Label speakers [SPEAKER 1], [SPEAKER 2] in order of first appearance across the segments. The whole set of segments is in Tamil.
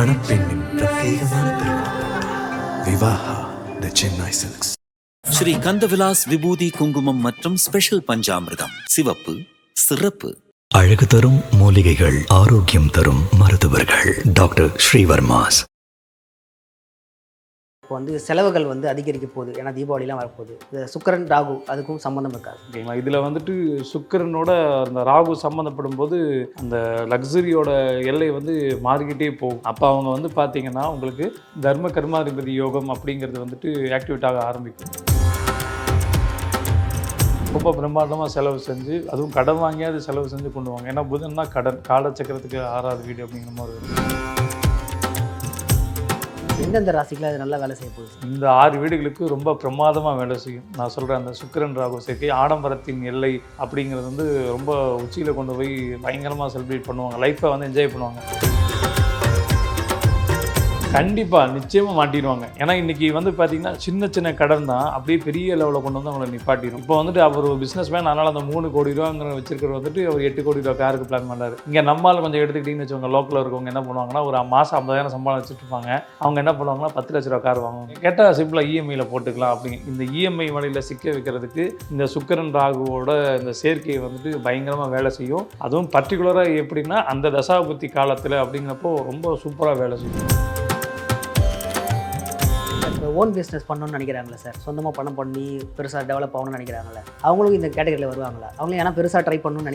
[SPEAKER 1] மணப்பெண்ணின் பிரத்யேகமான திருமணம் விவாஹா தி சென்னை சில்க்ஸ்.
[SPEAKER 2] ஸ்ரீ கந்தவிலாஸ் விபூதி குங்குமம் மற்றும் ஸ்பெஷல் பஞ்சாமிர்தம் சிவப்பு சிறப்பு.
[SPEAKER 1] அழகு தரும் மூலிகைகள், ஆரோக்கியம் தரும் மருத்துவர்கள். டாக்டர் ஸ்ரீவர்மாஸ்.
[SPEAKER 3] இப்போ செலவுகள் அதிகரிக்க போகுது, ஏன்னா தீபாவளிலாம் வரப்போகுது. இந்த சுக்கிரன் ராகு அதுக்கும் சம்மந்தம் இருக்காது
[SPEAKER 4] ஓகேங்களா? இதில் சுக்கிரனோட அந்த ராகு சம்மந்தப்படும் போது அந்த லக்ஸரியோட எல்லை மாறிக்கிட்டே போகும். அப்போ அவங்க பார்த்தீங்கன்னா உங்களுக்கு தர்ம கர்மாதிபதி யோகம் அப்படிங்கிறது ஆக்டிவேட் ஆக ஆரம்பிக்கும். ரொம்ப பிரம்மாண்டமாக செலவு செஞ்சு, அதுவும் கடன் வாங்கியாவது செலவு செஞ்சு கொண்டு வாங்க. ஏன்னா புதன்னா கடன், காலச்சக்கரத்துக்கு 6வது வீடு அப்படிங்கிற மாதிரி இருக்கும்.
[SPEAKER 3] எந்தெந்த ராசிகளை அது நல்லா வேலை செய்ய போகுது?
[SPEAKER 4] இந்த 6 வீடுகளுக்கு ரொம்ப பிரமாதமாக வேலை செய்யும். நான் சொல்கிறேன், அந்த சுக்கிரன் ராகு சேர்க்கை ஆடம்பரத்தின் எல்லை அப்படிங்கிறது ரொம்ப உச்சியில் கொண்டு போய் பயங்கரமாக செலிப்ரேட் பண்ணுவாங்க. லைஃப்பை என்ஜாய் பண்ணுவாங்க. கண்டிப்பாக நிச்சயமாக மாட்டிடுவாங்க. ஏன்னா இன்றைக்கி பார்த்தீங்கன்னா சின்ன சின்ன கடன் தான் அப்படியே பெரிய லெவலில் கொண்டு அவங்களை நிப்பாட்டிடும். இப்போ அவர் ஒரு பிஸ்னஸ் மேன், அதனால் அந்த 3 கோடி ரூபாங்கிற வச்சிருக்கிற அவர் 8 கோடி ரூபா காருக்கு பிளான் பண்ணுறாரு. இங்கே நம்மளால் கொஞ்சம் எடுத்துக்கிட்டிங்கன்னு வச்சுக்கோங்க, லோக்கலில் இருக்கவங்க என்ன பண்ணுவாங்கன்னா, ஒரு மாதம் 50,000 சம்பளம் வச்சுட்டு இருப்பாங்க. அவங்க என்ன பண்ணுவாங்கன்னா 10 லட்ச ரூபா கார் வாங்குவாங்க. கேட்டால் சிம்பிளாக இஎம்ஐயில் போட்டுக்கலாம் அப்படிங்க. இந்த இஎம்ஐ வழியில் சிக்க வைக்கிறதுக்கு இந்த சுக்கிரன் ராகுவோட இந்த சேர்க்கை பயங்கரமாக வேலை செய்யும். அதுவும் பர்டிகுலராக எப்படின்னா அந்த தசாபுத்தி காலத்தில் அப்படிங்கிறப்போ ரொம்ப சூப்பராக வேலை செய்யும்.
[SPEAKER 3] ஓன் பிஸ்னஸ் பண்ணணும்னு நினைக்கிறாங்களா சார்? சொந்தமாக பணம் பண்ணி பெருசாக டெவலப் ஆகணும்னு நினைக்கிறாங்களே, அவங்களும் இந்த கேட்டகரியில் வருவாங்களா? அவங்களும் ஏன்னா பெருசாக ட்ரை பண்ணணும்னு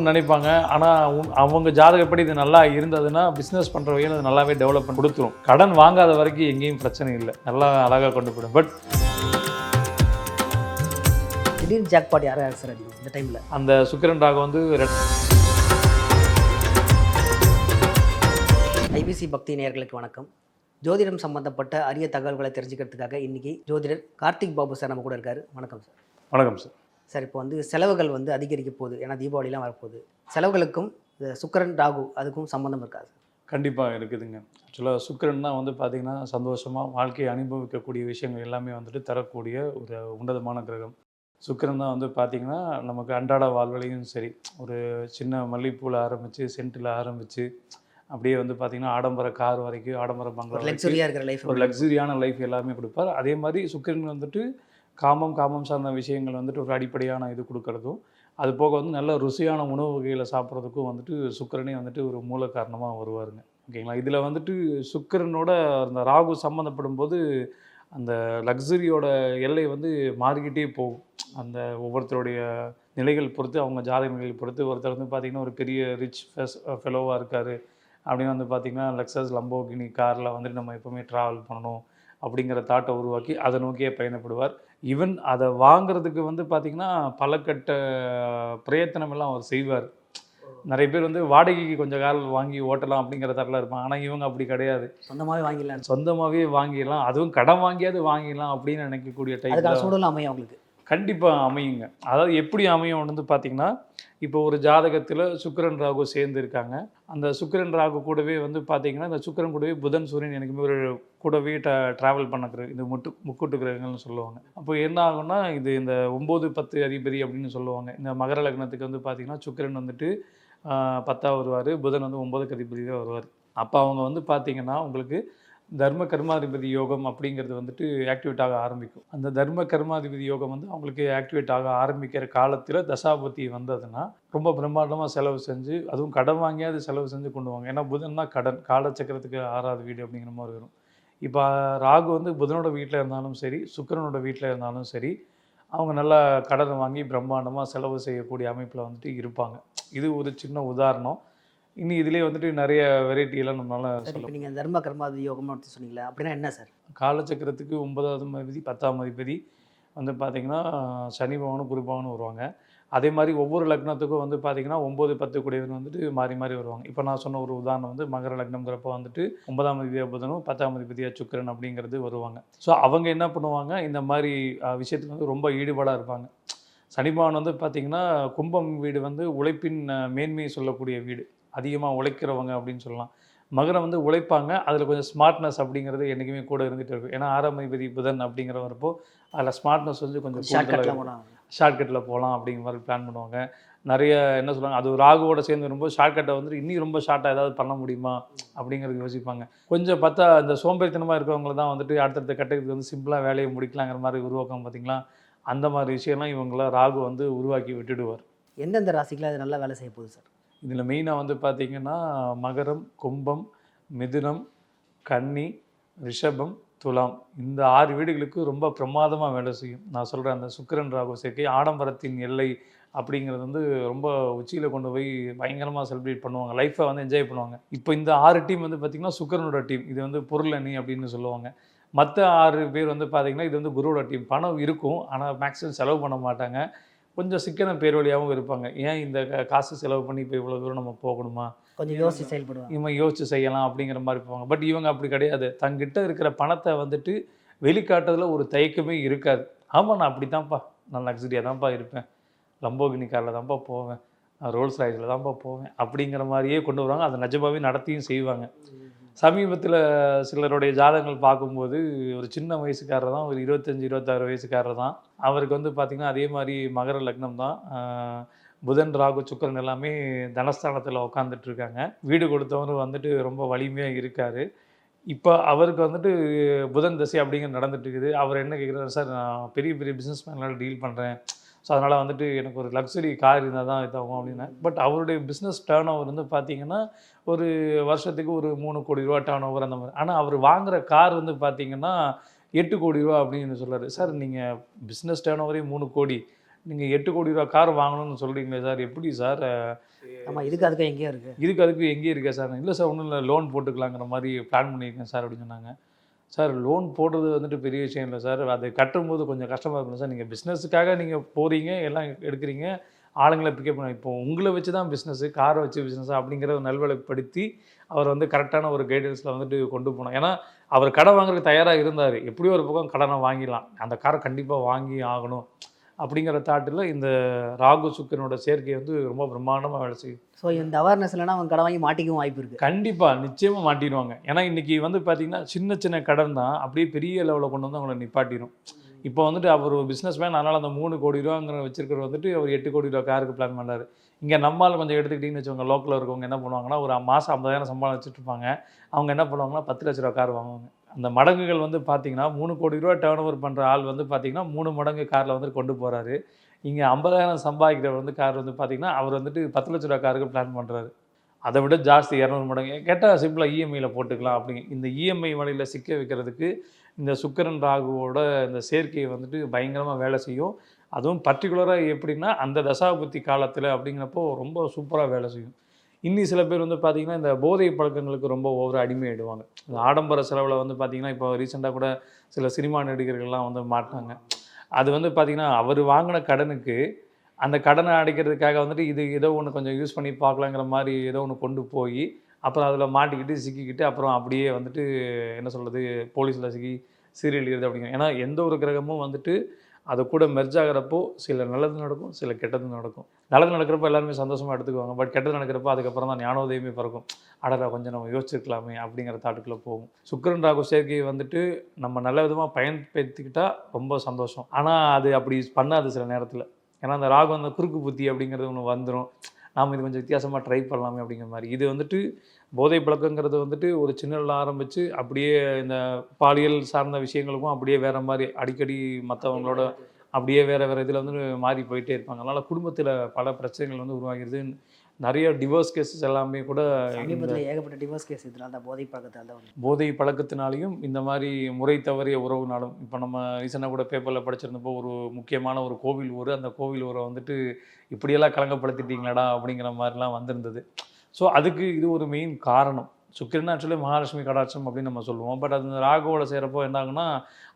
[SPEAKER 3] நினைப்பாங்க. ஆனால் அவங்க ஜாதகப்படி இது நல்லா இருந்ததுன்னா பிஸ்னஸ் பண்ணுற வகையில் அது நல்லாவே டெவலப் பண்ணி கொடுத்துரும். கடன் வாங்காத வரைக்கும் எங்கேயும் பிரச்சனை இல்லை, நல்லா அழகாக கொண்டு போயிடும். பட் திடீர்னு ஜாக்பாட் யாரும் சார் அதிகம் இந்த டைமில்?
[SPEAKER 4] அந்த சுக்கிரன் ராகு
[SPEAKER 3] ஐபிசி பக்தி நேயர்களுக்கு வணக்கம். ஜோதிடம் சம்பந்தப்பட்ட அரிய தகவல்களை தெரிஞ்சுக்கிறதுக்காக இன்றைக்கி ஜோதிடர் கார்த்திக் பாபு சார் நம்ம கூட இருக்கார். வணக்கம் சார்.
[SPEAKER 4] வணக்கம் சார்.
[SPEAKER 3] சார், இப்போ செலவுகள் அதிகரிக்க போகுது, ஏன்னா தீபாவளிலாம் வரப்போகுது. செலவுகளுக்கும் இந்த சுக்கிரன் ராகு அதுக்கும் சம்மந்தம் இருக்காது?
[SPEAKER 4] கண்டிப்பாக இருக்குதுங்க. ஆக்சுவலாக சுக்கிரன் தான் பார்த்திங்கன்னா சந்தோஷமாக வாழ்க்கையை அனுபவிக்கக்கூடிய விஷயங்கள் எல்லாமே தரக்கூடிய ஒரு உன்னதமான கிரகம். சுக்கிரன் தான் பார்த்திங்கன்னா நமக்கு அன்றாட வாழ்விலையும் சரி, ஒரு சின்ன மல்லிகைப்பூவில் ஆரம்பித்து சென்ட்டில் ஆரம்பித்து அப்படியே பார்த்திங்கன்னா ஆடம்பர கார் வரைக்கும், ஆடம்பர பங்களா,
[SPEAKER 3] லக்ஸரியாக இருக்கிற லைஃப்,
[SPEAKER 4] ஒரு லக்ஸரியான லைஃப் எல்லாமே கொடுப்பார். அதே மாதிரி சுக்கிரன் காமம் சார்ந்த விஷயங்கள் ஒரு அடிப்படையான இது கொடுக்கறதும், அது போக நல்ல ருசியான உணவு வகைகளை சாப்பிட்றதுக்கும் சுக்கிரனே ஒரு மூல காரணமாக வருவாருங்க. ஓகேங்களா? இதில் சுக்கிரனோட அந்த ராகு சம்மந்தப்படும் போது அந்த லக்ஸரியோட எல்லை மாறிக்கிட்டே போகும். அந்த ஒவ்வொருத்தருடைய நிலைகள் பொறுத்து, அவங்க ஜாதக நிலைகள் பொறுத்து, ஒருத்தர் பார்த்திங்கன்னா ஒரு பெரிய ரிச் ஃபெலோவாக இருக்கார் அப்படின்னு பார்த்திங்கன்னா லக்ஸஸ் லம்போகினி காரில் நம்ம எப்போவுமே ட்ராவல் பண்ணணும் அப்படிங்கிற தாட்டை உருவாக்கி அதை நோக்கியே பயணப்படுவார். ஈவன் அதை வாங்கிறதுக்கு பார்த்திங்கன்னா பல கட்ட பிரயத்தனம் எல்லாம் அவர் செய்வார். நிறைய பேர் வாடகைக்கு கொஞ்சம் கால் வாங்கி ஓட்டலாம் அப்படிங்கிற தரலாம் இருப்பாங்க. ஆனால் இவங்க அப்படி கிடையாது, சொந்தமாகவே வாங்கிடலாம், அதுவும் கடன் வாங்கியாவது வாங்கிடலாம் அப்படின்னு நினைக்கக்கூடிய டைம்
[SPEAKER 3] சூழல் அமையும் அவங்களுக்கு.
[SPEAKER 4] கண்டிப்பாக அமையுங்க. அதாவது எப்படி அமையும் பார்த்திங்கன்னா, இப்போ ஒரு ஜாதகத்தில் சுக்கிரன் ராகு சேர்ந்து இருக்காங்க. அந்த சுக்கிரன் ராகு கூடவே பார்த்திங்கன்னா இந்த சுக்கிரன் கூடவே புதன் சூரியன் எனக்குமே ஒரு கூடவே ட்ராவல் பண்ண இது முக்கூட்டு கிரகங்கள்னு சொல்லுவாங்க. அப்போ என்ன ஆகும்னா, இது இந்த 9, 10 அதிபதி அப்படின்னு சொல்லுவாங்க. இந்த மகர லக்னத்துக்கு பார்த்திங்கன்னா சுக்கிரன் 10ஆக வருவார், புதன் 9க்கு அதிபதி தான் வருவார். அப்போ அவங்க பார்த்திங்கன்னா உங்களுக்கு தர்ம கர்மாதிபதி யோகம் அப்படிங்கிறது ஆக்டிவேட் ஆக ஆரம்பிக்கும். அந்த தர்ம கர்மாதிபதி யோகம் அவங்களுக்கு ஆக்டிவேட் ஆக ஆரம்பிக்கிற காலத்தில் தசாபதி வந்ததுன்னா ரொம்ப பிரம்மாண்டமாக செலவு செஞ்சு, அதுவும் கடன் வாங்கியாவது செலவு செஞ்சு கொண்டு வாங்க. ஏன்னா புதன்னா கடன், காலச்சக்கரத்துக்கு 6வது வீடு அப்படிங்கிற மாதிரி வரும். இப்போ ராகு புதனோட வீட்டில் இருந்தாலும் சரி, சுக்கிரனோட வீட்டில் இருந்தாலும் சரி, அவங்க நல்லா கடனை வாங்கி பிரம்மாண்டமாக செலவு செய்யக்கூடிய அமைப்பில் இருப்பாங்க. இது ஒரு சின்ன உதாரணம். இன்னும் இதுலேயே நிறைய வெரைட்டியெல்லாம் நம்மளால சொல்லுவோம்.
[SPEAKER 3] நீங்கள் தர்ம கர்மாதி யோகம்னு சொன்னீங்களா, அப்படின்னா என்ன சார்?
[SPEAKER 4] காலச்சக்கரத்துக்கு 9வது அதிபதி 10ஆம் அதிபதி பார்த்திங்கன்னா சனி பகவானும் குரு பகவானும் வருவாங்க. அதே மாதிரி ஒவ்வொரு லக்னத்துக்கும் பார்த்திங்கன்னா 9, 10 கூடியவர் மாறி மாறி வருவாங்க. இப்போ நான் சொன்ன ஒரு உதாரணம் மகர லக்னம்ங்கிறப்போ 9ஆம் அதிபதியாக புதனும் 10ஆம் அதிபதியாக சுக்கிரன் அப்படிங்கிறது வருவாங்க. ஸோ அவங்க என்ன பண்ணுவாங்க, இந்த மாதிரி விஷயத்துக்கு ரொம்ப ஈடுபாடாக இருப்பாங்க. சனி பகவான் பார்த்திங்கன்னா கும்பம் வீடு உழைப்பின் மேன்மையை சொல்லக்கூடிய வீடு, அதிகமாக உழைக்கிறவங்க அப்படின்னு சொல்லலாம். மகரம் உழைப்பாங்க, அதில் கொஞ்சம் ஸ்மார்ட்னஸ் அப்படிங்கிறது என்றைக்குமே கூட இருந்துகிட்டு இருக்கும். ஏன்னா 6ஆம் அதிபதி புதன் அப்படிங்கிறவரப்போ அதில் ஸ்மார்ட்னஸ் கொஞ்சம் ஷார்ட்கட்டில் போகலாம் அப்படிங்கிற மாதிரி பிளான் பண்ணுவாங்க. நிறைய என்ன சொல்லுவாங்க, அது ராகுவோட சேர்ந்து வரும்போது ஷார்ட்கட்டை வந்துட்டு இன்னும் ரொம்ப ஷார்ட்டாக ஏதாவது பண்ண முடியுமா அப்படிங்கிறது யோசிப்பாங்க. கொஞ்சம் பார்த்தா இந்த சோம்பேறித்தனமாக இருக்கவங்கள தான் வந்துட்டு அடுத்தடுத்த கட்டத்துக்கு வந்து சிம்பிளாக வேலையை முடிக்கலாங்கிற மாதிரி உருவாக்கம் பார்த்தீங்களா, அந்த மாதிரி விஷயம்லாம் இவங்கள ராகு வந்து உருவாக்கி விட்டுடுவார்.
[SPEAKER 3] எந்தெந்த ராசிக்குலாம் அது நல்லா வேலை செய்ய போகுது சார்?
[SPEAKER 4] இதில் மெயினாக வந்து பார்த்தீங்கன்னா மகரம், கும்பம், மிதுனம், கன்னி, ரிஷபம், துலாம் இந்த 6 வீடுகளுக்கு ரொம்ப பிரமாதமாக வேலை செய்யும். நான் சொல்கிறேன், அந்த சுக்கிரன் ராகு சேர்க்கை ஆடம்பரத்தின் எல்லை அப்படிங்கிறது வந்து ரொம்ப உச்சியில் கொண்டு போய் பயங்கரமாக செலிப்ரேட் பண்ணுவாங்க. லைஃப்பை வந்து என்ஜாய் பண்ணுவாங்க. இப்போ இந்த 6 டீம் வந்து பார்த்திங்கன்னா சுக்கிரனோட டீம். இது வந்து பொருள் அணி அப்படின்னு சொல்லுவாங்க. மற்ற 6 பேர் வந்து பார்த்திங்கன்னா இது வந்து குருவோட டீம். பணம் இருக்கும், ஆனால் மேக்ஸிமம் செலவு பண்ண மாட்டாங்க. கொஞ்சம் சிக்கன பேர் வழியாகவும் இருப்பாங்க. ஏன் இந்த காசு செலவு பண்ணி இப்போ இவ்வளோ தூரம் நம்ம போகணுமா,
[SPEAKER 3] கொஞ்சம் யோசிச்சு செயல்படுவாங்க.
[SPEAKER 4] இவங்க யோசிச்சு செய்யலாம் அப்படிங்கிற மாதிரி போவாங்க. பட் இவங்க அப்படி கிடையாது. தங்கிட்ட இருக்கிற பணத்தை வந்துட்டு வெளிக்காட்டுறதுல ஒரு தயக்கமே இருக்காது. ஆமாம், நான் அப்படி தான்ப்பா, நான் லக்ஸரியாக தான்ப்பா இருப்பேன், லம்போகினி காரில் தான்ப்பா போவேன், ரோல்ஸ் ராய்ஸில் தான்ப்பா போவேன் அப்படிங்கிற மாதிரியே கொண்டு வருவாங்க. அதை நிஜமாகவே நடத்தியும் செய்வாங்க. சமீபத்தில் சிலருடைய ஜாதகங்கள் பார்க்கும்போது ஒரு சின்ன வயசுக்காரர் தான், ஒரு 25-26 வயசுக்காரர் தான். அவருக்கு வந்து பார்த்திங்கன்னா அதே மாதிரி மகர லக்னம் தான். புதன், ராகு, சுக்கிரன் எல்லாமே தனஸ்தானத்தில் உட்காந்துட்டு இருக்காங்க. வீடு கொடுத்தவரு வந்துட்டு ரொம்ப வலிமையாக இருக்கார். இப்போ அவருக்கு வந்துட்டு புதன் தசை அப்படிங்கிறது நடந்துட்டு இருக்குது. அவர் என்ன கேட்குறாரு, சார் நான் பெரிய பெரிய பிஸ்னஸ் மேனால் டீல் பண்ணுறேன், ஸோ அதனால் வந்துட்டு எனக்கு ஒரு லக்ஸரி கார் இருந்தால் தான் இதாகும் அப்படின்னா. பட் அவருடைய பிஸ்னஸ் டேர்ன் ஓவர் வந்து பார்த்திங்கன்னா ஒரு வருஷத்துக்கு ஒரு 3 கோடி ரூபா டேர்ன் ஓவர் அந்த மாதிரி. ஆனால் அவர் வாங்குகிற கார் வந்து பார்த்திங்கன்னா 8 கோடி ரூபா அப்படின்னு சொல்கிறாரு. சார் நீங்கள் பிஸ்னஸ் டேர்ன் ஓவரே 3 கோடி, நீங்கள் 8 கோடி ரூபா கார் வாங்கணும்னு சொல்கிறீங்களே சார், எப்படி சார்?
[SPEAKER 3] ஆமாம், அதுக்கும் எங்கேயும் இருக்குது.
[SPEAKER 4] அதுக்கு எங்கேயும் இருக்கா சார்? இல்லை சார், ஒன்றும் இல்லை, லோன் போட்டுக்கலாங்கிற மாதிரி பிளான் பண்ணியிருக்கேன் சார் அப்படின்னு சொன்னாங்க. சார் லோன் போடுறது வந்துட்டு பெரிய விஷயம் இல்லை சார், அது கட்டும்போது கொஞ்சம் கஷ்டமாக இருக்கணும் சார். நீங்கள் பிஸ்னஸுக்காக நீங்கள் போகிறீங்க, எல்லாம் எடுக்கிறீங்க, ஆளுங்களை பிக்கப் பண்ண, இப்போ உங்களை வச்சு தான் பிஸ்னஸ்ஸு, காரை வச்சு பிஸ்னஸ் அப்படிங்கிற ஒரு நல்வழிப்படுத்தி அவர் வந்து கரெக்டான ஒரு கைடன்ஸில் வந்துட்டு கொண்டு போனோம். ஏன்னா அவர் கடன் வாங்குறதுக்கு தயாராக இருந்தார். எப்படியோ ஒரு பக்கம் கடனை வாங்கிடலாம், அந்த காரை கண்டிப்பாக வாங்கி ஆகணும் அப்படிங்கிற தாட்டில் இந்த ராகு சுக்கிரனோட சேர்க்கை வந்து ரொம்ப பிரம்மாண்டமாக வேலை செய்யும்.
[SPEAKER 3] ஸோ இந்த அவேர்னஸ் இல்லைனா அவங்க கடன் வாங்கி மாட்டிக்கவும் வாய்ப்பு இருக்குது.
[SPEAKER 4] கண்டிப்பாக நிச்சயமாக மாட்டிடுவாங்க. ஏன்னா இன்றைக்கி வந்து பார்த்திங்கன்னா சின்ன சின்ன கடன் தான் அப்படியே பெரிய லெவலில் கொண்டு வந்து அவங்கள நிப்பாட்டிடும். இப்போ வந்துட்டு அவர் ஒரு பிஸ்னஸ் மேன், அதனால் அந்த 3 கோடி ரூபாங்கிற வச்சிருக்கிற வந்துட்டு அவர் 8 கோடி ரூபா காருக்கு பிளான் பண்ணார். இங்கே நம்மால் கொஞ்சம் எடுத்துக்கிட்டிங்கன்னு வச்சுக்கோங்க, லோக்கலில் இருக்கவங்க என்ன பண்ணுவாங்கன்னா ஒரு மாதம் 50,000 சம்பளம் வச்சுட்டு இருப்பாங்க. அவங்க என்ன பண்ணுவாங்கன்னா 10 லட்ச ரூபா கார் வாங்குவாங்க. அந்த மடங்குகள் வந்து பார்த்திங்கன்னா 3 கோடி ரூபா டேர்ன் ஓவர் பண்ணுற ஆள் வந்து பார்த்திங்கன்னா 3 மடங்கு காரில் வந்துட்டு கொண்டு போகிறாரு. இங்கே 50,000 சம்பாதிக்கிறவர் வந்து கார் வந்து பார்த்திங்கன்னா அவர் வந்துட்டு 10 லட்ச ரூபா காருக்கு பிளான் பண்ணுறாரு. அதை விட ஜாஸ்தி 200 மடங்கு. கேட்டால் சிம்பிளாக இஎம்ஐயில் போட்டுக்கலாம் அப்படிங்க. இந்த இஎம்ஐ வழியில் சிக்க வைக்கிறதுக்கு இந்த சுக்கிரன் ராகுவோட இந்த சேர்க்கையை வந்துட்டு பயங்கரமாக வேலை செய்யும். அதுவும் பர்டிகுலராக எப்படின்னா அந்த தசாபுத்தி காலத்தில் அப்படிங்கிறப்போ ரொம்ப சூப்பராக வேலை செய்யும். இன்னி சில பேர் வந்து பார்த்திங்கன்னா இந்த போதை பழக்கங்களுக்கு ரொம்ப ஓவர அடிமையாயிடுவாங்க. இந்த ஆடம்பர செலவில் வந்து பார்த்திங்கன்னா இப்போ ரீசெண்டாக கூட சில சினிமா நடிகர்கள்லாம் வந்து மாட்டாங்க. அது வந்து பார்த்திங்கன்னா அவர் வாங்கின கடனுக்கு அந்த கடனை அடைக்கிறதுக்காக வந்துட்டு இது ஏதோ ஒன்று கொஞ்சம் யூஸ் பண்ணி பார்க்கலாங்கிற மாதிரி ஏதோ ஒன்று கொண்டு போய் அப்புறம் அதில் மாட்டிக்கிட்டு சிக்கிக்கிட்டு அப்புறம் அப்படியே வந்துட்டு என்ன சொல்கிறது, போலீஸில் சிக்கி சீரியல் எழுது அப்படிங்கிற. ஏன்னா எந்த ஒரு கிரகமும் வந்துட்டு அது கூட மெர்ஜ் ஆகிறப்போ சில நல்லது நடக்கும், சில கெட்டது நடக்கும். நல்லது நடக்கிறப்போ எல்லாருமே சந்தோஷமாக எடுத்துக்குவாங்க. பட் கெட்டது நடக்கிறப்போ அதுக்கப்புறம் தான் ஞானோதயமே பிறக்கும். அடடா கொஞ்சம் நம்ம யோசிச்சிருக்கலாமே அப்படிங்கிற தாட்டுக்குள்ளே போகும். சுக்கிரன் ராகு சேர்க்கையை வந்துட்டு நம்ம நல்ல விதமாக பயன்படுத்திக்கிட்டால் ரொம்ப சந்தோஷம். ஆனால் அது அப்படி பண்ணாது சில நேரத்தில். ஏன்னா அந்த ராகு அந்த குறுக்கு புத்தி அப்படிங்கிறது ஒன்று வந்துடும். நாம் இது கொஞ்சம் வித்தியாசமாக ட்ரை பண்ணலாமே அப்படிங்கிற மாதிரி. இது வந்துட்டு போதை பழக்கங்கிறது வந்துட்டு ஒரு சின்னதில் ஆரம்பித்து அப்படியே இந்த பாலியல் சார்ந்த விஷயங்களுக்கும் அப்படியே வேறு மாதிரி அடிக்கடி மற்றவங்களோட அப்படியே வேறு இதில் வந்து மாறி போயிட்டே இருப்பாங்க. அதனால் குடும்பத்தில் பல பிரச்சனைகள் வந்து உருவாகிறது. நிறைய டிவோர்ஸ் கேஸஸ் எல்லாமே கூட
[SPEAKER 3] ஏகப்பட்ட டிவோர்ஸ் கேஸ் இதனால தான், போதை பழக்கத்தால் தான்.
[SPEAKER 4] போதை பழக்கத்தினாலையும் இந்த மாதிரி முறை தவறிய உறவுனாலும். இப்போ நம்ம ரீசெண்டாக கூட பேப்பரில் படிச்சிருந்தப்போ ஒரு முக்கியமான ஒரு கோவில் ஊர், அந்த கோவில் ஊரை வந்துட்டு இப்படியெல்லாம் கலங்கப்படுத்திட்டீங்களாடா அப்படிங்கிற மாதிரிலாம் வந்திருந்தது. ஸோ அதுக்கு இது ஒரு மெயின் காரணம். சுக்கிரன் ஆக்சுவலி மகாலட்சுமி கடாட்சம் அப்படின்னு நம்ம சொல்லுவோம். பட் அது ராகுவோட செய்கிறப்போ என்ன ஆகுனா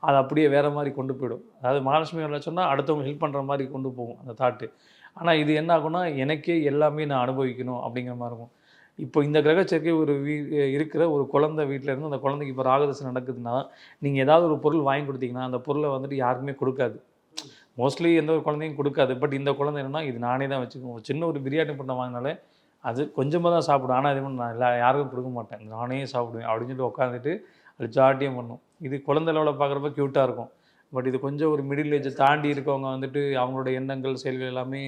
[SPEAKER 4] அது அப்படியே வேறு மாதிரி கொண்டு போயிடும். அதாவது மகாலட்சுமி கடாட்சம்னா அடுத்தவங்க ஹெல்ப் பண்ணுற மாதிரி கொண்டு போகும் அந்த தாட்டு. ஆனால் இது என்ன ஆகுனா எனக்கே எல்லாமே நான் அனுபவிக்கணும் அப்படிங்கிற மாதிரி இருக்கும். இப்போ இந்த கிரக சேர்க்கை ஒரு இருக்கிற ஒரு குழந்தை வீட்டில் இருந்து அந்த குழந்தைக்கு இப்போ ராகதசை நடக்குதுன்னா நீங்கள் ஏதாவது ஒரு பொருள் வாங்கி கொடுத்தீங்கன்னா அந்த பொருளை வந்துட்டு யாருக்குமே கொடுக்காது. மோஸ்ட்லி எந்த ஒரு குழந்தையும் கொடுக்காது. பட் இந்த குழந்தை என்னென்னா இது நானே தான் வச்சுக்குவோம். சின்ன ஒரு பிரியாணி பண்ண வாங்கினாலே அது கொஞ்சமாக தான் சாப்பிடும். ஆனால் அது நான் யாருக்கும் கொடுக்க மாட்டேன், நானே சாப்பிடுவேன் அப்படின்னு சொல்லிட்டு உட்காந்துட்டு அது ஜாட்டியம் பண்ணும். இது குழந்தை லெவலில் பார்க்குறப்ப க்யூட்டாக இருக்கும். பட் இது கொஞ்சம் ஒரு மிடில் ஏஜை தாண்டி இருக்கவங்க வந்துட்டு அவங்களோட எண்ணங்கள் செயல்கள் எல்லாமே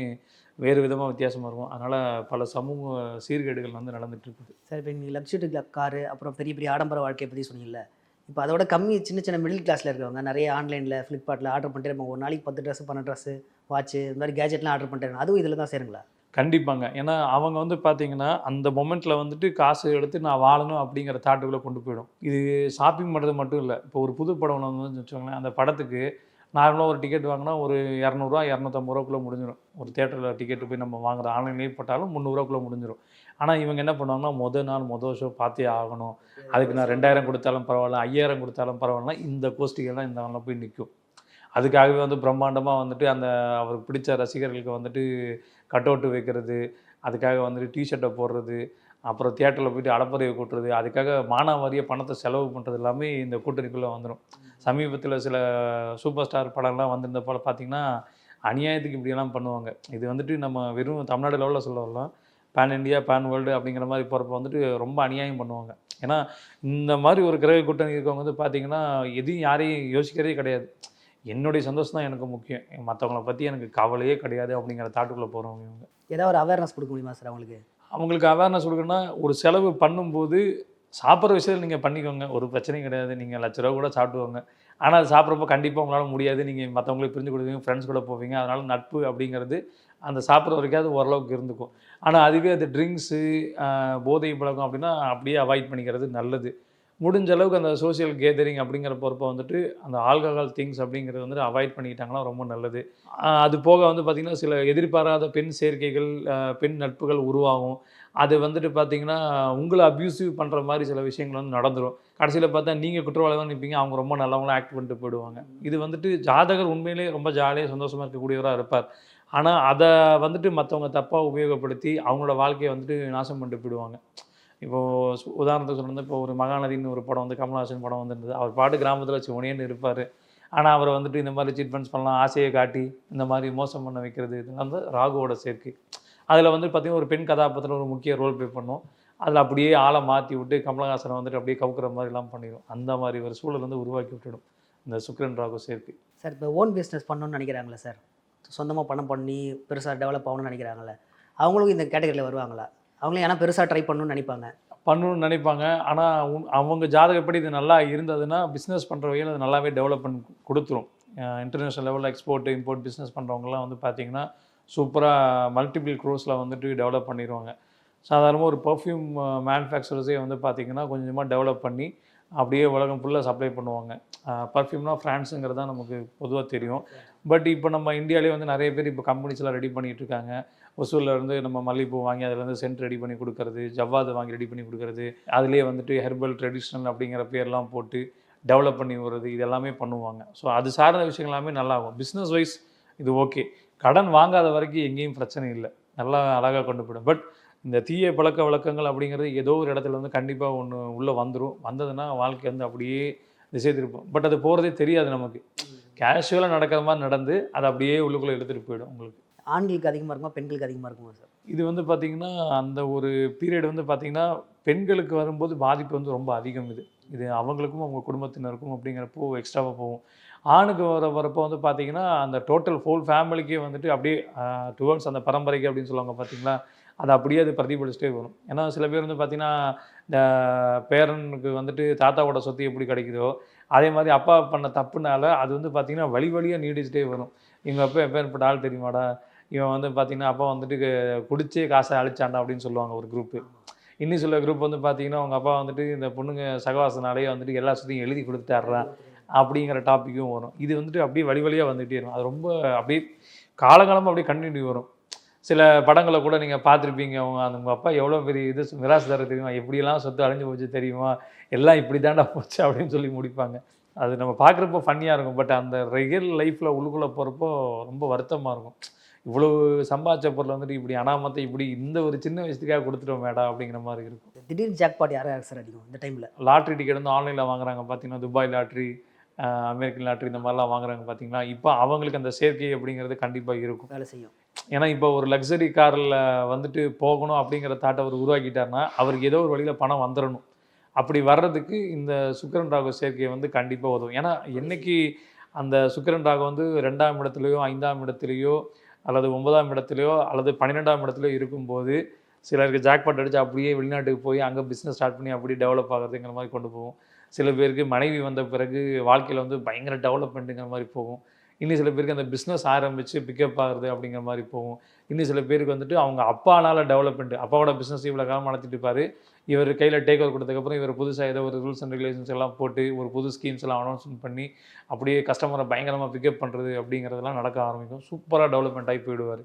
[SPEAKER 4] வேறு விதமாக வித்தியாசமாக இருக்கும். அதனால் பல சமூக சீர்கேடுகள் வந்து நடந்துட்டு இருக்குது.
[SPEAKER 3] சார் இப்போ நீங்கள் லக்ஸுரி காரு அப்புறம் பெரிய பெரிய ஆடம்பர வாழ்க்கையை பற்றி சொன்னீங்கல்ல, இப்போ அதோட கம்மி சின்ன சின்ன மிடில் கிளாஸில் இருக்கிறவங்க நிறைய ஆன்லைனில் ஃப்ளிப்கார்ட்டில் ஆர்டர் பண்ணிட்டு இருப்பாங்க. ஒரு நாளைக்கு 10 ட்ரெஸ்ஸு 12 ட்ரெஸ்ஸு வாட்ச்சு இந்த மாதிரி கேஜெட்லாம் ஆர்டர் பண்ணிட்டு அதுவும் இதில் தான் சேருங்களா?
[SPEAKER 4] கண்டிப்பாங்க. ஏன்னா அவங்க வந்து பார்த்தீங்கன்னா, அந்த மொமெண்ட்டில் வந்துட்டு காசு எடுத்து நான் வாழணும் அப்படிங்கிற தாட்டுக்குள்ளே கொண்டு போயிடும். இது ஷாப்பிங் பண்ணுறது மட்டும் இல்லை. இப்போ ஒரு புது படம் ஒன்று வந்து வச்சுக்கோங்களேன், அந்த படத்துக்கு நார்மலாக ஒரு டிக்கெட் வாங்கினா ஒரு ரூ. 200 ரூ. 250 முடிஞ்சிடும். ஒரு தியேட்டரில் டிக்கெட்டு போய் நம்ம வாங்குற ஆன்லைன்லேயே போட்டாலும் ரூ. 300 முடிஞ்சிடும். ஆனால் இவங்க என்ன பண்ணுவாங்கன்னா, மொதல் ஷோ பார்த்தே ஆகணும். அதுக்கு நான் 2000 கொடுத்தாலும் பரவாயில்ல, 5000 கொடுத்தாலும் பரவாயில்ல, இந்த கோஷ்டிகள்லாம் இந்த நாளில் போய் நிற்கும். அதுக்காகவே வந்து பிரம்மாண்டமாக வந்துட்டு அந்த அவருக்கு பிடிச்ச ரசிகர்களுக்கு வந்துட்டு கட் அவுட்டு வைக்கிறது, அதுக்காக வந்துட்டு டிஷர்ட்டை போடுறது, அப்புறம் தியேட்டரில் போய்ட்டு அலப்பறையை கூட்டுறது, அதுக்காக மானாவாரியாக பணத்தை செலவு பண்ணுறது எல்லாமே இந்த கூட்டணிக்குள்ளே வந்துடும். சமீபத்தில் சில சூப்பர் ஸ்டார் படம்லாம் வந்திருந்த போல் பார்த்திங்கன்னா, அநியாயத்துக்கு இப்படியெல்லாம் பண்ணுவாங்க. இது வந்துட்டு நம்ம வெறும் தமிழ்நாடு லெவலில் சொல்ல வரலாம், பேன் இண்டியா பேன் வேர்ல்டு அப்படிங்கிற மாதிரி போகிறப்ப வந்துட்டு ரொம்ப அநியாயம் பண்ணுவாங்க. ஏன்னா இந்த மாதிரி ஒரு கிரக கூட்டணி இருக்கவங்க வந்து பார்த்திங்கன்னா எதையும் யாரையும் யோசிக்கிறதே கிடையாது. என்னுடைய சந்தோஷம் தான் எனக்கு முக்கியம், மற்றவங்கள பற்றி எனக்கு கவலையே கிடையாது அப்படிங்கிற தாட்டுக்குள்ளே போகிறவங்க இவங்க.
[SPEAKER 3] ஏதாவது ஒரு அவேர்னஸ் கொடுக்க முடியுமா சார் அவங்களுக்கு?
[SPEAKER 4] அவங்களுக்கு அவேர்னஸ் கொடுக்கணும்னா, ஒரு செலவு பண்ணும்போது சாப்பிட்ற விஷயத்தில் நீங்கள் பண்ணிக்கோங்க, ஒரு பிரச்சனையும் கிடையாது. நீங்கள் ₹1,00,000 கூட சாப்பிடுவாங்க. ஆனால் அது சாப்பிட்றப்போ கண்டிப்பாக உங்களால் முடியாது. நீங்கள் மற்றவங்களுக்கு பிரிஞ்சு கொடுப்பீங்க, ஃப்ரெண்ட்ஸ் கூட போவீங்க. அதனால் நட்பு அப்படிங்கிறது அந்த சாப்பிட்ற வரைக்கும் அது ஓரளவுக்கு இருந்துக்கும். ஆனால் அதுவே அது ட்ரிங்க்ஸு, போதை பழக்கம் அப்படின்னா அப்படியே அவாய்ட் பண்ணிக்கிறது நல்லது. முடிஞ்ச அளவுக்கு அந்த சோஷியல் கேதரிங் அப்படிங்கிற பொறுப்பை வந்துட்டு அந்த ஆல்கஹால் திங்ஸ் அப்படிங்கிறது வந்துட்டு அவாய்ட் பண்ணிக்கிட்டாங்கன்னா ரொம்ப நல்லது. அது போக வந்து பார்த்திங்கன்னா சில எதிர்பாராத பெண் சேர்க்கைகள், பெண் நட்புகள் உருவாகும். அது வந்துட்டு பார்த்திங்கன்னா உங்களை அப்யூசிவ் பண்ணுற மாதிரி சில விஷயங்கள் வந்து நடந்துடும். கடைசியில் பார்த்தா நீங்கள் குற்றவாளி தான் நிற்பீங்க, அவங்க ரொம்ப நல்லவங்களாம் ஆக்ட் பண்ணிட்டு போயிடுவாங்க. இது வந்துட்டு ஜாதகர் உண்மையிலே ரொம்ப ஜாலியாக சந்தோஷமாக இருக்கக்கூடியவராக இருப்பார். ஆனால் அதை வந்துட்டு மற்றவங்க தப்பாக உபயோகப்படுத்தி அவங்களோட வாழ்க்கையை வந்துட்டு நாசம் பண்ணிட்டு போயிடுவாங்க. இப்போது உதாரணத்துக்கு சொல்லணும், இப்போ ஒரு மகாநதின்னு ஒரு படம் வந்து கமல்ஹாசன் படம் வந்துருந்தது. அவர் பாட்டு கிராமத்தில் சிவனேன்னு இருப்பார். ஆனால் அவரை வந்துட்டு இந்த மாதிரி சீட் ஃபண்ட்ஸ் பண்ணலாம், ஆசையை காட்டி இந்த மாதிரி மோசம் பண்ண வைக்கிறது, இதெல்லாம் வந்து ராகுவோட சேர்க்கை. அதில் வந்து பார்த்திங்கன்னா ஒரு பெண் கதாபாத்திரம் ஒரு முக்கிய ரோல் ப்ளே பண்ணும். அதில் அப்படியே ஆளை மாற்றி விட்டு கமலஹாசனை வந்துட்டு அப்படியே கவுக்கிற மாதிரிலாம் பண்ணிடும். அந்த மாதிரி ஒரு சூழல் வந்து உருவாக்கி விட்டுடும் இந்த சுக்கிரன் ராகு சேர்க்கை.
[SPEAKER 3] சார் இப்போ ஓன் பிஸ்னஸ் பண்ணணும்னு நினைக்கிறாங்களே சார், சொந்தமாக பணம் பண்ணி பெருசாக டெவலப் ஆகணும்னு நினைக்கிறாங்களே, அவங்களும் இந்த கேட்டகரியில் வருவாங்களா? அவங்களும் ஏன்னா பெருசாக ட்ரை பண்ணணும்னு நினைப்பாங்க. ஆனால் அவங்க ஜாதகப்படி இது நல்லா இருந்ததுன்னா பிஸ்னஸ் பண்ணுற வகையில் அது நல்லாவே டெவலப் பண்ணி கொடுத்துரும். இன்டர்நேஷ்னல் லெவலில் எக்ஸ்போர்ட் இம்போர்ட் பிஸ்னஸ் பண்ணுறவங்கலாம் வந்து பார்த்திங்கன்னா சூப்பராக மல்டிபிள் க்ரோஸில் வந்துட்டு டெவலப் பண்ணிடுவாங்க. சாதாரணமாக ஒரு பர்ஃப்யூம் மேனுஃபேக்சரர்ஸே வந்து பார்த்திங்கன்னா கொஞ்சமாக டெவலப் பண்ணி அப்படியே உலகம் ஃபுல்லாக சப்ளை பண்ணுவாங்க. பர்ஃப்யூம்னா ஃப்ரான்ஸுங்கிறது தான் நமக்கு பொதுவாக தெரியும். பட் இப்போ நம்ம இந்தியாவிலே வந்து நிறைய பேர் இப்போ கம்பெனிஸ்லாம் ரெடி பண்ணிகிட்டு இருக்காங்க. ஒசூரில் இருந்து நம்ம மல்லிகைப்பூ வாங்கி அதிலேருந்து சென்ட் ரெடி பண்ணி கொடுக்கறது, ஜவ்வாது வாங்கி ரெடி பண்ணி கொடுக்கறது, அதுலேயே வந்துட்டு ஹெர்பல் ட்ரெடிஷ்னல் அப்படிங்கிற பேர்லாம் போட்டு டெவலப் பண்ணி வர்றது, இது எல்லாமே பண்ணுவாங்க. ஸோ அது சார்ந்த விஷயங்கள் எல்லாமே நல்லாகும். பிஸ்னஸ் வைஸ் இது ஓகே. கடன் வாங்காத வரைக்கும் எங்கேயும் பிரச்சனை இல்லை, நல்லா அழகாக கொண்டு போய்டும். பட் இந்த தீய பழக்க வழக்கங்கள் அப்படிங்கிறது ஏதோ ஒரு இடத்துல வந்து கண்டிப்பாக ஒன்று உள்ளே வந்துடும். வந்ததுன்னா வாழ்க்கை வந்து அப்படியே திசை திருப்போம். பட் அது போகிறதே தெரியாது நமக்கு. கேஷுவலாக நடக்கிற மாதிரி நடந்து அதை அப்படியே உள்ளுக்குள்ளே எடுத்துகிட்டு போயிடும். உங்களுக்கு ஆண்களுக்கு அதிகமாக இருக்குமா பெண்களுக்கு அதிகமாக இருக்குமா சார்?
[SPEAKER 4] இது வந்து பார்த்திங்கன்னா அந்த ஒரு பீரியட் வந்து பார்த்திங்கன்னா பெண்களுக்கு வரும்போது பாதிப்பு வந்து ரொம்ப அதிகம். இது அவங்களுக்கும் அவங்க குடும்பத்தினருக்கும் அப்படிங்கிறப்போ எக்ஸ்ட்ராவாக போகும். ஆணுக்கு வரப்போ வந்து பார்த்திங்கன்னா அந்த டோட்டல் ஹோல் ஃபேமிலிக்கே வந்துட்டு அப்படியே டுவர்ட்ஸ் அந்த பரம்பரைக்கு அப்படின்னு சொல்லுவாங்க பார்த்திங்களா, அது அப்படியே அது பிரதிபலிச்சுட்டே வரும். ஏன்னா சில பேர் வந்து பார்த்திங்கன்னா இந்த பேரனுக்கு வந்துட்டு தாத்தாவோட சொத்து எப்படி கிடைக்குதோ அதே மாதிரி அப்பா பண்ண தப்புனால அது வந்து பார்த்திங்கன்னா வழியாக நீடிச்சுட்டே வரும். எங்கள் அப்பா எப்பேற்பட்ட ஆள் தெரியுமாடா, இவன் வந்து பார்த்திங்கன்னா அப்பா வந்துட்டு குடிச்சே காசை அழிச்சாண்டா அப்படின்னு சொல்லுவாங்க ஒரு குரூப்பு. இன்னும் சில குரூப் வந்து பார்த்திங்கன்னா அவங்க அப்பா வந்துட்டு இந்த பொண்ணுங்க சகவாசனாலேயே வந்துட்டு எல்லா சொத்தையும் எழுதி கொடுத்துட்டாடுறான் அப்படிங்கிற டாப்பிக்கும் வரும். இது வந்துட்டு அப்படியே வழியாக வந்துகிட்டே இருக்கும். அது ரொம்ப அப்படியே காலகாலமாக அப்படியே கண்டினியூ வரும். சில படங்களை கூட நீங்கள் பார்த்துருப்பீங்க, உங்கள் அப்பா எவ்வளோ பெரிய இது மிராசுதாரர் தெரியுமா, எப்படியெல்லாம் சொத்து அழிஞ்சு போச்சு தெரியுமா, எல்லாம் இப்படி தாண்டா போச்சு அப்படின்னு சொல்லி முடிப்பாங்க. அது நம்ம பார்க்குறப்போ ஃபன்னியாக இருக்கும். பட் அந்த ரியல் லைஃப்பில் உள்ளுக்குள்ளே போகிறப்போ ரொம்ப வருத்தமாக இருக்கும். இவ்வளோ சம்பாதிச்ச பொருள் வந்துட்டு இப்படி அனாமத்தை இப்படி இந்த ஒரு சின்ன வயசுக்காக கொடுத்துட்டோம் மேடா அப்படிங்கிற மாதிரி இருக்கும்.
[SPEAKER 3] திடீர்னு ஜாக்பாட் யார் சார் அடிக்கும் இந்த டைமில்?
[SPEAKER 4] லாட்ரி டிக்கெட் வந்து ஆன்லைனில் வாங்குறாங்க பார்த்தீங்கன்னா, துபாய் லாட்ரி, அமெரிக்கன் லாட்ரி இந்த மாதிரிலாம் வாங்குறாங்க பார்த்தீங்களா. இப்போ அவங்களுக்கு அந்த சேர்க்கை அப்படிங்கிறது கண்டிப்பாக இருக்கும்,
[SPEAKER 3] வேலை செய்யும்.
[SPEAKER 4] ஏன்னா இப்போ ஒரு லக்ஸரி காரில் வந்துட்டு போகணும் அப்படிங்கிற தாட்டை அவர் உருவாக்கிட்டார்னா அவருக்கு ஏதோ ஒரு வழியில் பணம் வந்துடணும். அப்படி வர்றதுக்கு இந்த சுக்கிரன் ராகு சேர்க்கையை வந்து கண்டிப்பாக உதவும். ஏன்னா என்னைக்கு அந்த சுக்கிரன் ராகு வந்து 2ஆம் இடத்துலையோ 5ஆம் இடத்துலையோ அல்லது 9ஆம் இடத்துலையோ அல்லது 12ஆம் இடத்துலையோ இருக்கும்போது சிலருக்கு ஜாக்பாட் அடித்து அப்படியே வெளிநாட்டுக்கு போய் அங்கே பிஸ்னஸ் ஸ்டார்ட் பண்ணி அப்படியே டெவலப் ஆகிறதுங்கிற மாதிரி கொண்டு போகும். சில பேருக்கு மனைவி வந்த பிறகு வாழ்க்கையில் வந்து பயங்கர டெவலப்மெண்ட்டுங்கிற மாதிரி போகும். இன்னும் சில பேருக்கு அந்த பிஸ்னஸ் ஆரம்பித்து பிக்கப் ஆகுறது அப்படிங்கிற மாதிரி போகும். இன்னும் சில பேருக்கு வந்துட்டு அவங்க அப்பானால் டெவலப்மெண்ட், அப்பாவோட பிஸ்னஸ் இவ்வளோ காலம் நடத்திட்டு இருப்பார், இவர் கையில் டேக் ஓவர் கொடுத்ததுக்கப்புறம் இவர் புதுசாக ஏதோ ஒரு ரூல்ஸ் அண்ட் ரெகுலேஷன்ஸ் எல்லாம் போட்டு ஒரு புது ஸ்கீம்ஸ் எல்லாம் அனௌன்ஸ்மெண்ட் பண்ணி அப்படியே கஸ்டமரை பயங்கரமாக பிக்கப் பண்ணுறது அப்படிங்கிறதெல்லாம் நடக்க ஆரம்பிக்கும். சூப்பராக டெவலப்மெண்ட் ஆகி போயிடுவார்.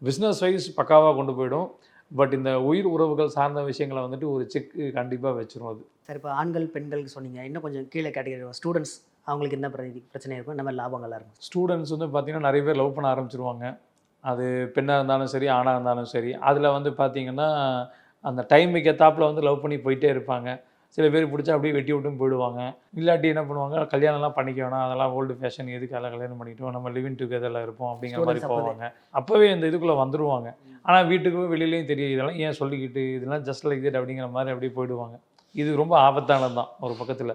[SPEAKER 4] பிஸ்னஸ் வைஸ் பக்காவாக கொண்டு போயிடும். பட் இந்த உயிர் உறவுகள் சார்ந்த விஷயங்களை வந்துட்டு ஒரு செக்கு கண்டிப்பாக வச்சிரும் அது.
[SPEAKER 3] சார் இப்போ ஆண்கள் பெண்களுக்கு சொன்னீங்க, இன்னும் கொஞ்சம் கீழே கேட்டகரி ஸ்டூடெண்ட்ஸ், அவங்களுக்கு என்ன பிரச்சனை இருக்கும், இந்த மாதிரி லாபங்கள்லாம் இருக்கும்?
[SPEAKER 4] ஸ்டூடெண்ட்ஸ் வந்து பார்த்திங்கன்னா நிறைய பேர் லவ் பண்ண ஆரம்பிச்சிருவாங்க. அது பெண்ணாக இருந்தாலும் சரி, ஆணாக இருந்தாலும் சரி. அதில் வந்து பார்த்திங்கன்னா அந்த டைமுக்கு ஏற்றாப்புல வந்து லவ் பண்ணி போயிட்டே இருப்பாங்க. சில பேர் பிடிச்சா அப்படியே வெட்டி விட்டும் போயிடுவாங்க. இல்லாட்டி என்ன பண்ணுவாங்க, கல்யாணம்லாம் பண்ணிக்க வேணாம், அதெல்லாம் ஓல்டு ஃபேஷன், எதுக்காக கல்யாணம் பண்ணிக்கிட்டோம், நம்ம லிவிங் டுகெதரில் இருப்போம் அப்படிங்கிற மாதிரி போவாங்க. அப்போவே இந்த இதுக்குள்ளே வந்துடுவாங்க. ஆனால் வீட்டுக்கும் வெளியிலையும் தெரியும், இதெல்லாம் ஏன் சொல்லிக்கிட்டு, இதெல்லாம் ஜஸ்ட் லைக் தட் அப்படிங்கிற மாதிரி அப்படியே போயிடுவாங்க. இது ரொம்ப ஆபத்தானது தான். ஒரு பக்கத்தில்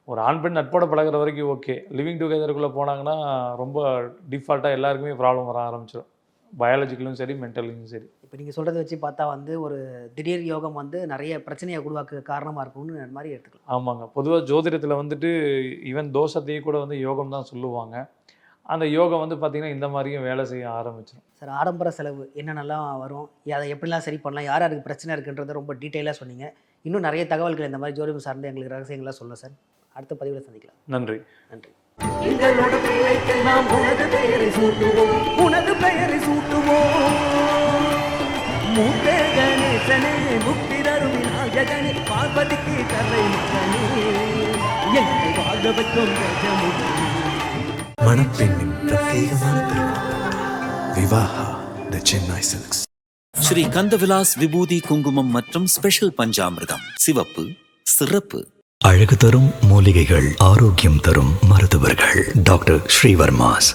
[SPEAKER 4] ஒரு ஆண் பெண் நட்போட பழகிற வரைக்கும் ஓகே, லிவிங் டுகெதருக்குள்ளே போனாங்கன்னா ரொம்ப டிஃபால்ட்டாக எல்லாருக்குமே ப்ராப்ளம் வர ஆரம்பிச்சிடும். பயாலஜிக்கலும் சரி, மென்டலும் சரி. இப்போ
[SPEAKER 3] நீங்கள் சொல்கிறத வச்சு பார்த்தா வந்து ஒரு திடீர் யோகம் வந்து நிறைய பிரச்சனையை உருவாக்க காரணமாக இருக்கும்னு மாதிரி எடுத்துக்கலாம்.
[SPEAKER 4] ஆமாங்க. பொதுவாக ஜோதிடத்தில் வந்துட்டு ஈவன் தோஷத்தையே கூட வந்து யோகம் தான் சொல்லுவாங்க. அந்த யோகம் வந்து பார்த்திங்கன்னா இந்த மாதிரியும் வேலை செய்ய ஆரம்பிச்சிடும்.
[SPEAKER 3] சார், ஆடம்பர செலவு என்னென்னலாம் வரும், அதை எப்படிலாம் சரி பண்ணலாம், யார் யாருக்கு பிரச்சனை இருக்குன்றதை ரொம்ப டீட்டெயிலாக சொன்னீங்க. இன்னும் நிறைய தகவல்கள் இந்த மாதிரி ஜோதிடம் சார்ந்து எங்களுக்கு ரகசியங்களாக சொல்லுங்கள் சார். அடுத்த பதிவில் சந்திக்கலாம்.
[SPEAKER 4] நன்றி.
[SPEAKER 3] நன்றி.
[SPEAKER 5] எங்களோட பிள்ளைக்கெல்லாம் உனது பெயரை சூட்டுவோம், உனது பெயரை சூட்டுவோம். மூத்தே கணேசனே, முக்தி தரும் விநாயகனே, பார்வதிக்கு கரை மகனே, எங்களை வாழ வைக்கும் கஜமுகனே.
[SPEAKER 1] மணப்பெண்ணின் பிரத்யேகமான திருமணம் விவாஹா தி சென்னை சில்க்ஸ்.
[SPEAKER 2] ஸ்ரீ கந்தவிலாஸ் விபூதி குங்குமம் மற்றும் ஸ்பெஷல் பஞ்சாமிர்தம். சிவப்பு, சிறப்பு.
[SPEAKER 1] அழகு தரும் மூலிகைகள், ஆரோக்கியம் தரும் மருத்துவர்கள். டாக்டர் ஸ்ரீவர்மாஸ்.